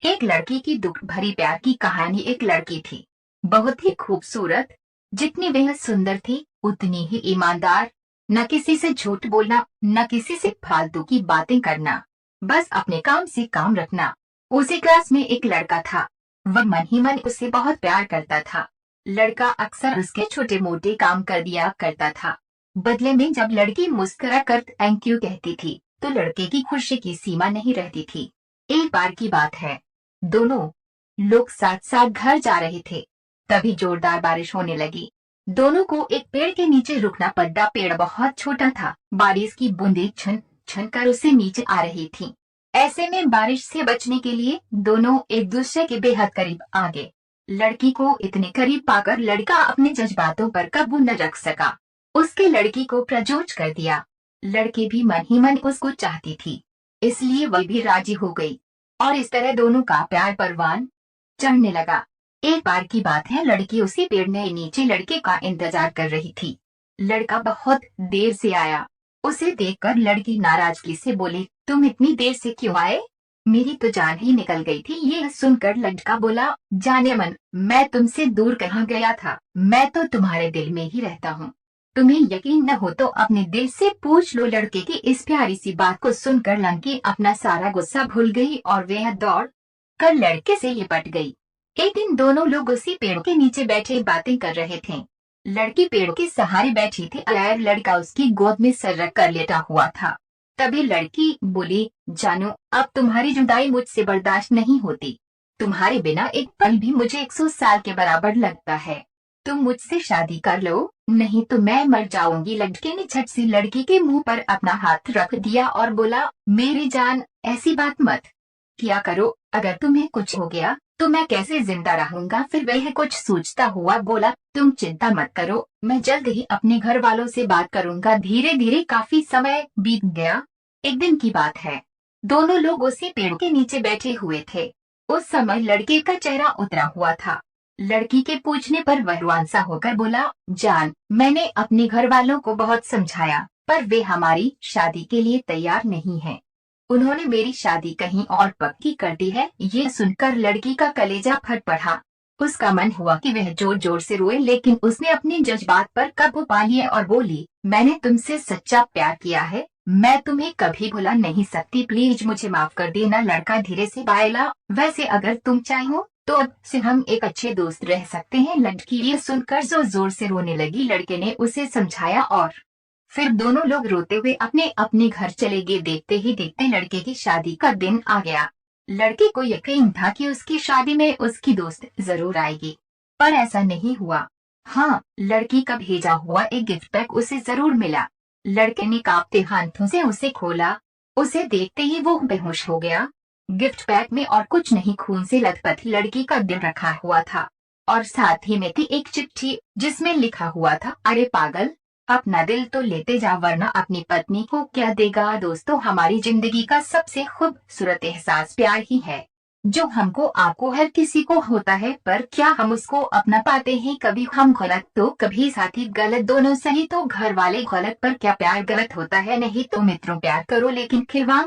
एक लड़की की दुख भरी प्यार की कहानी। एक लड़की थी, बहुत ही खूबसूरत। जितनी वह सुंदर थी उतनी ही ईमानदार। न किसी से झूठ बोलना, न किसी से फालतू की बातें करना, बस अपने काम से काम रखना। उसी क्लास में एक लड़का था। वह मन ही मन उसे बहुत प्यार करता था। लड़का अक्सर उसके छोटे मोटे काम कर दिया करता था। बदले में जब लड़की मुस्कुरा कर थैंक यू कहती थी तो लड़के की खुशी की सीमा नहीं रहती थी। एक बार की बात है, दोनों लोग साथ साथ घर जा रहे थे। तभी जोरदार बारिश होने लगी। दोनों को एक पेड़ के नीचे रुकना पड़ा। पेड़ बहुत छोटा था। बारिश की बूंदें छन छन कर उसे नीचे आ रही थीं। ऐसे में बारिश से बचने के लिए दोनों एक दूसरे के बेहद करीब आ गए। लड़की को इतने करीब पाकर लड़का अपने जज्बातों पर काबू न रख सका। उसके लड़की को प्रपोज कर दिया। लड़की भी मन ही मन उसको चाहती थी, इसलिए वह भी राजी हो गई और इस तरह दोनों का प्यार परवान चढ़ने लगा। एक बार की बात है, लड़की उसी पेड़ में नीचे लड़के का इंतजार कर रही थी। लड़का बहुत देर से आया। उसे देखकर लड़की नाराजगी से बोली, तुम इतनी देर से क्यों आए? मेरी तो जान ही निकल गई थी। ये सुनकर लड़का बोला, जाने मन, मैं तुमसे दूर कहाँ गया था, मैं तो तुम्हारे दिल में ही रहता हूँ। तुम्हें यकीन न हो तो अपने दिल से पूछ लो। लड़के की इस प्यारी सी बात को सुनकर लड़की अपना सारा गुस्सा भूल गई और वह दौड़ कर लड़के से लिपट गई। एक दिन दोनों लोग उसी पेड़ के नीचे बैठे बातें कर रहे थे। लड़की पेड़ के सहारे बैठी थी और लड़का उसकी गोद में सर रख कर लेटा हुआ था। तभी लड़की बोली, जानू, अब तुम्हारी जुदाई मुझसे बर्दाश्त नहीं होती। तुम्हारे बिना एक पल भी मुझे 100 साल के बराबर लगता है। तुम मुझसे शादी कर लो, नहीं तो मैं मर जाऊंगी। लड़के ने झट से लड़की के मुंह पर अपना हाथ रख दिया और बोला, मेरी जान, ऐसी बात मत किया करो। अगर तुम्हें कुछ हो गया तो मैं कैसे जिंदा रहूंगा? फिर वह कुछ सोचता हुआ बोला, तुम चिंता मत करो, मैं जल्द ही अपने घर वालों से बात करूंगा। धीरे धीरे काफी समय बीत गया। एक दिन की बात है, दोनों लोग उसी पेड़ के नीचे बैठे हुए थे। उस समय लड़के का चेहरा उतरा हुआ था। लड़की के पूछने पर वह रुआंसा होकर बोला, जान, मैंने अपने घर वालों को बहुत समझाया पर वे हमारी शादी के लिए तैयार नहीं हैं। उन्होंने मेरी शादी कहीं और पक्की कर दी है। ये सुनकर लड़की का कलेजा फट पड़ा। उसका मन हुआ कि वह जोर जोर से रोए, लेकिन उसने अपने जज्बात पर काबू पा लिया और बोली, मैंने तुमसे सच्चा प्यार किया है, मैं तुम्हें कभी भुला नहीं सकती। प्लीज मुझे माफ कर देना। लड़का धीरे से बोला, वैसे अगर तुम चाहो तो अब से हम एक अच्छे दोस्त रह सकते हैं। लड़की ये सुनकर जोर जोर से रोने लगी। लड़के ने उसे समझाया और फिर दोनों लोग रोते हुए अपने अपने घर चले गए। देखते ही देखते लड़के की शादी का दिन आ गया। लड़के को यकीन था कि उसकी शादी में उसकी दोस्त जरूर आएगी, पर ऐसा नहीं हुआ। हाँ, लड़की का भेजा हुआ एक गिफ्ट पैक उसे जरूर मिला। लड़के ने कांपते हाथों से उसे खोला। उसे देखते ही वो बेहोश हो गया। गिफ्ट पैक में और कुछ नहीं, खून से लथपथ लड़की का दिल रखा हुआ था और साथ ही में थी एक चिट्ठी जिसमें लिखा हुआ था, अरे पागल, अपना दिल तो लेते जा वरना अपनी पत्नी को क्या देगा। दोस्तों, हमारी जिंदगी का सबसे खूबसूरत एहसास प्यार ही है, जो हमको आपको हर किसी को होता है, पर क्या हम उसको अपना पाते हैं? कभी हम गलत तो कभी साथी गलत, दोनों सही तो घर वाले गलत, पर क्या प्यार गलत होता है? नहीं तो मित्रों, प्यार करो लेकिन खिलवाड़